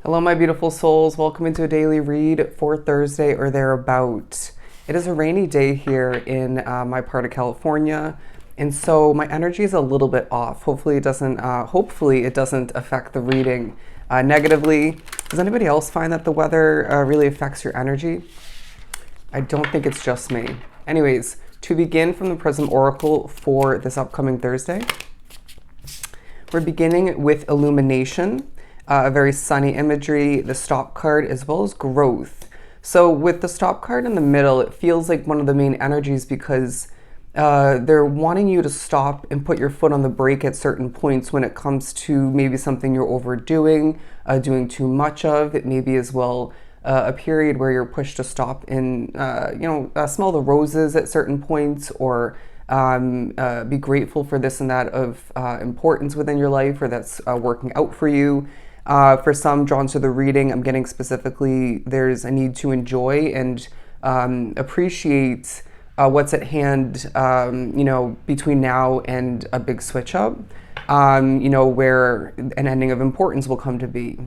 Hello, my beautiful souls. Welcome into a daily read for Thursday or thereabout. It is a rainy day here in my part of California, and so my energy is a little bit off. Hopefully, it doesn't. Hopefully, it doesn't affect the reading negatively. Does anybody else find that the weather really affects your energy? I don't think it's just me. Anyways, to begin from the Prism Oracle for this upcoming Thursday, we're beginning with Illumination. A very sunny imagery, the stop card, as well as growth. So with the stop card in the middle, it feels like one of the main energies because they're wanting you to stop and put your foot on the brake at certain points when it comes to maybe something you're overdoing, doing too much of. It may be as well a period where you're pushed to stop and, smell the roses at certain points, or be grateful for this and that of importance within your life, or that's working out for you. For some drawn to the reading, I'm getting specifically there's a need to enjoy and appreciate what's at hand, between now and a big switch up, where an ending of importance will come to be.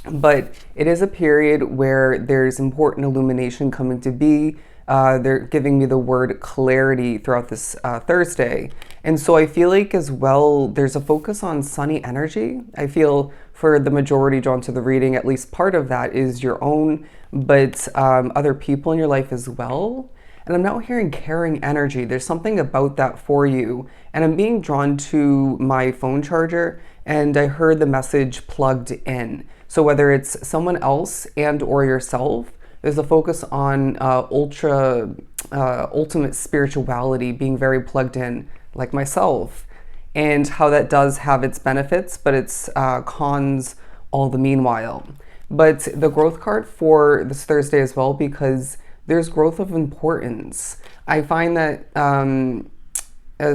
But it is a period where there's important illumination coming to be. They're giving me the word clarity throughout this Thursday. And so I feel like as well, there's a focus on sunny energy. I feel for the majority drawn to the reading, at least part of that is your own, but other people in your life as well. And I'm now hearing caring energy. There's something about that for you. And I'm being drawn to my phone charger, and I heard the message plugged in. So whether it's someone else and or yourself, there's a focus on ultimate spirituality, being very plugged in, like myself, and how that does have its benefits, but its cons all the meanwhile. But the growth card for this Thursday as well, because there's growth of importance. I find that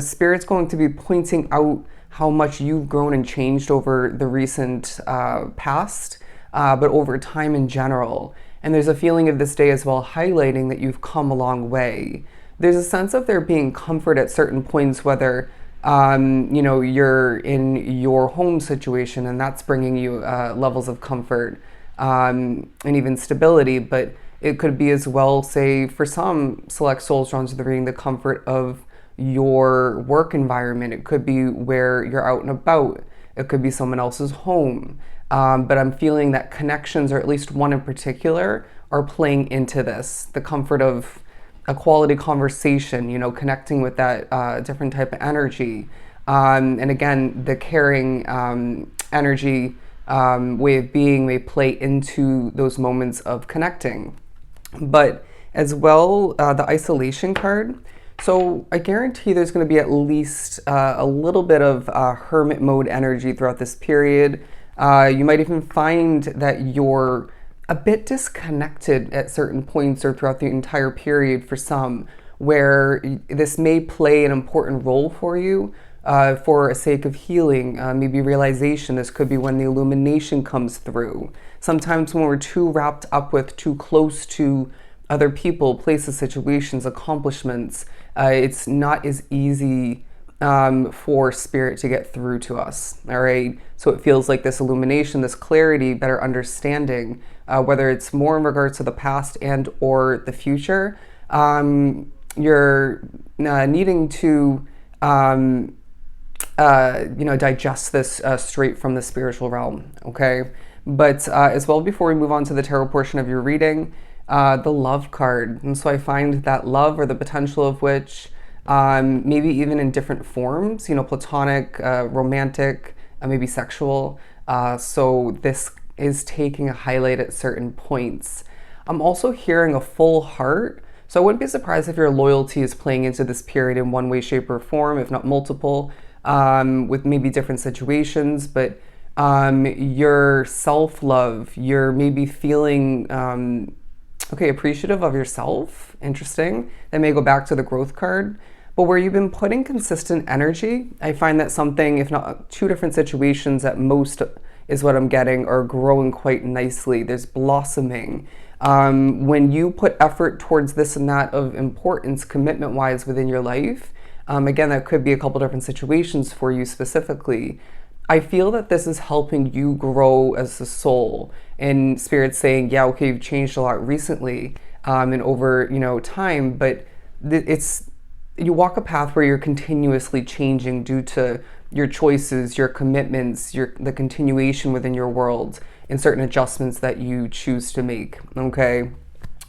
Spirit's going to be pointing out how much you've grown and changed over the recent past, but over time in general. And there's a feeling of this day as well highlighting that you've come a long way. There's a sense of there being comfort at certain points, whether you're in your home situation and that's bringing you levels of comfort and even stability, but it could be as well, say, for some select souls drawn to the reading, the comfort of your work environment. It could be where you're out and about. It could be someone else's home. But I'm feeling that connections, or at least one in particular, are playing into this. The comfort of a quality conversation, connecting with that different type of energy. And again, the caring energy way of being may play into those moments of connecting. But as well, the isolation card. So I guarantee there's going to be at least a little bit of hermit mode energy throughout this period. You might even find that you're a bit disconnected at certain points or throughout the entire period for some, where this may play an important role for you for a sake of healing, maybe realization. This could be when the illumination comes through. Sometimes when we're too wrapped up with, too close to other people, places, situations, accomplishments, it's not as easy for spirit to get through to us. All right. So it feels like this illumination, this clarity, better understanding, whether it's more in regards to the past and or the future, you're needing to, digest this straight from the spiritual realm. Okay. But as well, before we move on to the tarot portion of your reading, the love card. And so I find that love, or the potential of which, maybe even in different forms, platonic, romantic, maybe sexual. So this is taking a highlight at certain points. I'm also hearing a full heart. So I wouldn't be surprised if your loyalty is playing into this period in one way, shape, or form, if not multiple, with maybe different situations. But your self-love, you're maybe feeling appreciative of yourself. Interesting. That may go back to the growth card. But where you've been putting consistent energy, I find that something, if not two different situations at most, is what I'm getting, are growing quite nicely. There's blossoming. When you put effort towards this and that of importance, commitment-wise within your life, again, that could be a couple different situations for you specifically. I feel that this is helping you grow as a soul. And Spirit's saying, yeah, okay, you've changed a lot recently, and over, time, but it's, you walk a path where you're continuously changing due to your choices, your commitments, the continuation within your world, and certain adjustments that you choose to make, okay?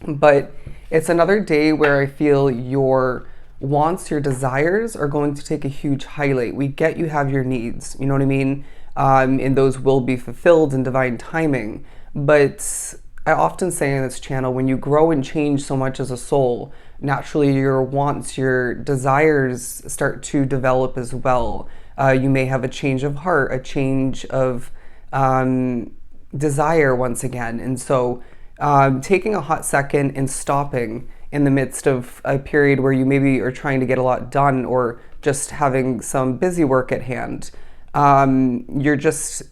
But it's another day where I feel your wants, your desires are going to take a huge highlight. We get you have your needs, you know what I mean? And those will be fulfilled in divine timing. But I often say in this channel, when you grow and change so much as a soul, naturally your wants, your desires start to develop as well. You may have a change of heart, a change of desire once again. And so taking a hot second and stopping in the midst of a period where you maybe are trying to get a lot done or just having some busy work at hand, you're just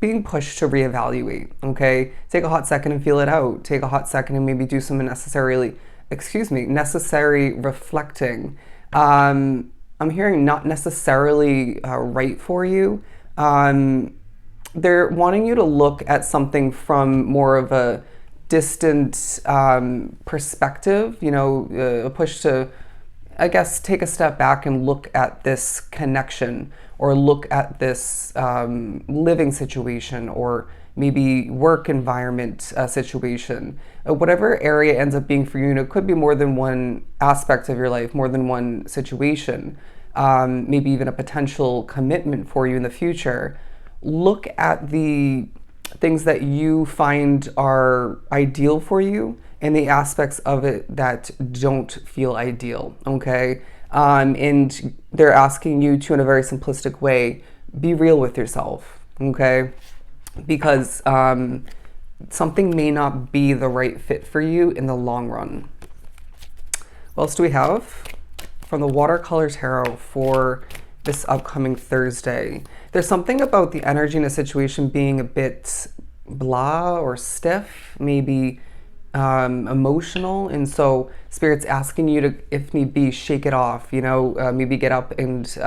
being pushed to reevaluate, okay? Take a hot second and feel it out. Take a hot second and maybe do some necessary reflecting. I'm hearing not necessarily right for you. They're wanting you to look at something from more of a distant perspective, a push to, I guess, take a step back and look at this connection or look at this living situation or maybe work environment situation. Whatever area ends up being for you, and it could be more than one aspect of your life, more than one situation, maybe even a potential commitment for you in the future. Look at the things that you find are ideal for you and the aspects of it that don't feel ideal, okay? And they're asking you to, in a very simplistic way, be real with yourself, okay? Because something may not be the right fit for you in the long run. What else do we have from the Watercolor Tarot for this upcoming Thursday? There's something about the energy in a situation being a bit blah or stiff, maybe emotional, and so Spirit's asking you to, if need be, shake it off, maybe get up and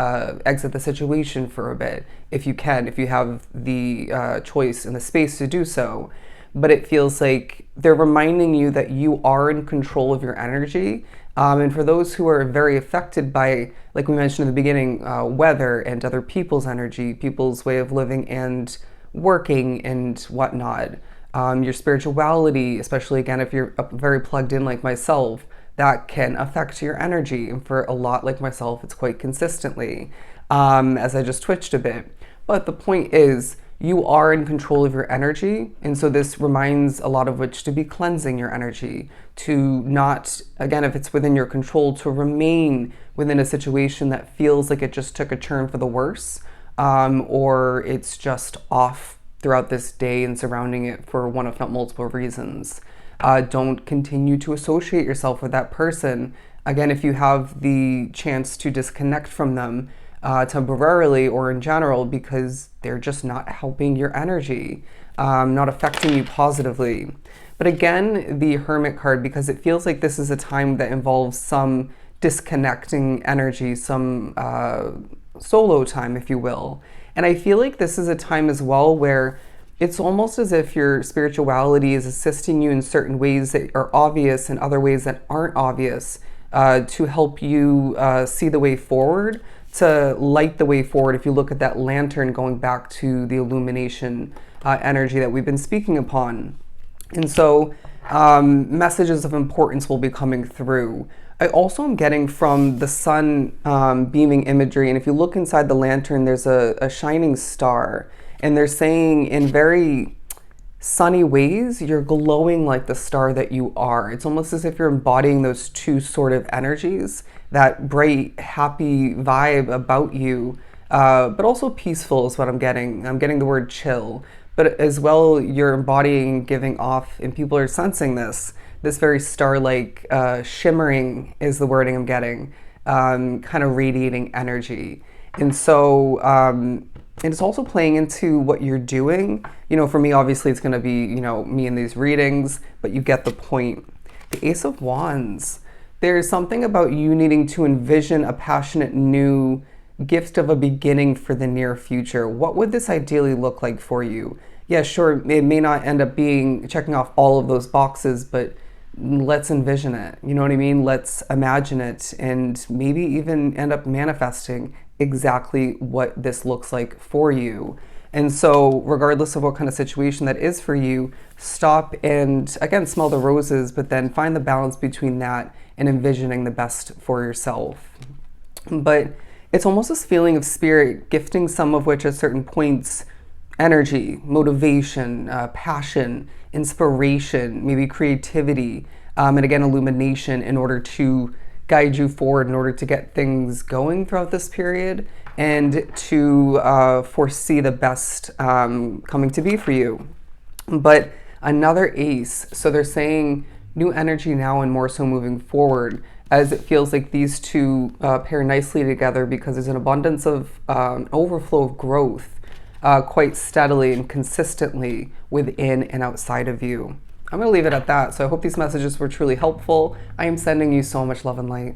exit the situation for a bit, if you can, if you have the choice and the space to do so. But it feels like they're reminding you that you are in control of your energy. And for those who are very affected by, like we mentioned in the beginning, weather and other people's energy, people's way of living and working and whatnot, your spirituality, especially again if you're very plugged in like myself, that can affect your energy. And for a lot like myself, it's quite consistently, as I just twitched a bit. But the point is, you are in control of your energy. And so this reminds a lot of which to be cleansing your energy, to not, again, if it's within your control, to remain within a situation that feels like it just took a turn for the worse, or it's just off throughout this day and surrounding it for one, if not multiple reasons. Don't continue to associate yourself with that person. Again, if you have the chance to disconnect from them, temporarily or in general, because they're just not helping your energy, not affecting you positively. But again, the Hermit card, because it feels like this is a time that involves some disconnecting energy, some solo time, if you will. And I feel like this is a time as well where it's almost as if your spirituality is assisting you in certain ways that are obvious and other ways that aren't obvious, to help you see the way forward, to light the way forward. If you look at that lantern, going back to the Illumination energy that we've been speaking upon. And so messages of importance will be coming through. I also am getting from the sun beaming imagery, and if you look inside the lantern, there's a shining star, and they're saying in very sunny ways, you're glowing like the star that you are. It's almost as if you're embodying those two sort of energies, that bright, happy vibe about you, but also peaceful is what I'm getting. I'm getting the word chill, but as well, you're embodying, giving off, and people are sensing this very star-like, shimmering is the wording I'm getting, kind of radiating energy. And so, and it's also playing into what you're doing. For me, obviously, it's going to be, me in these readings, but you get the point. The Ace of Wands. There's something about you needing to envision a passionate new gift of a beginning for the near future. What would this ideally look like for you? Yeah, sure, it may not end up being checking off all of those boxes, but let's envision it. You know what I mean? Let's imagine it and maybe even end up manifesting exactly what this looks like for you. And so, regardless of what kind of situation that is for you, stop and again smell the roses, but then find the balance between that and envisioning the best for yourself. But it's almost this feeling of spirit gifting some of which at certain points energy, motivation, passion, inspiration, maybe creativity, and again, illumination in order to guide you forward, in order to get things going throughout this period and to foresee the best coming to be for you. But another ace, so they're saying new energy now and more so moving forward, as it feels like these two pair nicely together because there's an abundance of overflow of growth quite steadily and consistently within and outside of you. I'm going to leave it at that. So I hope these messages were truly helpful. I am sending you so much love and light.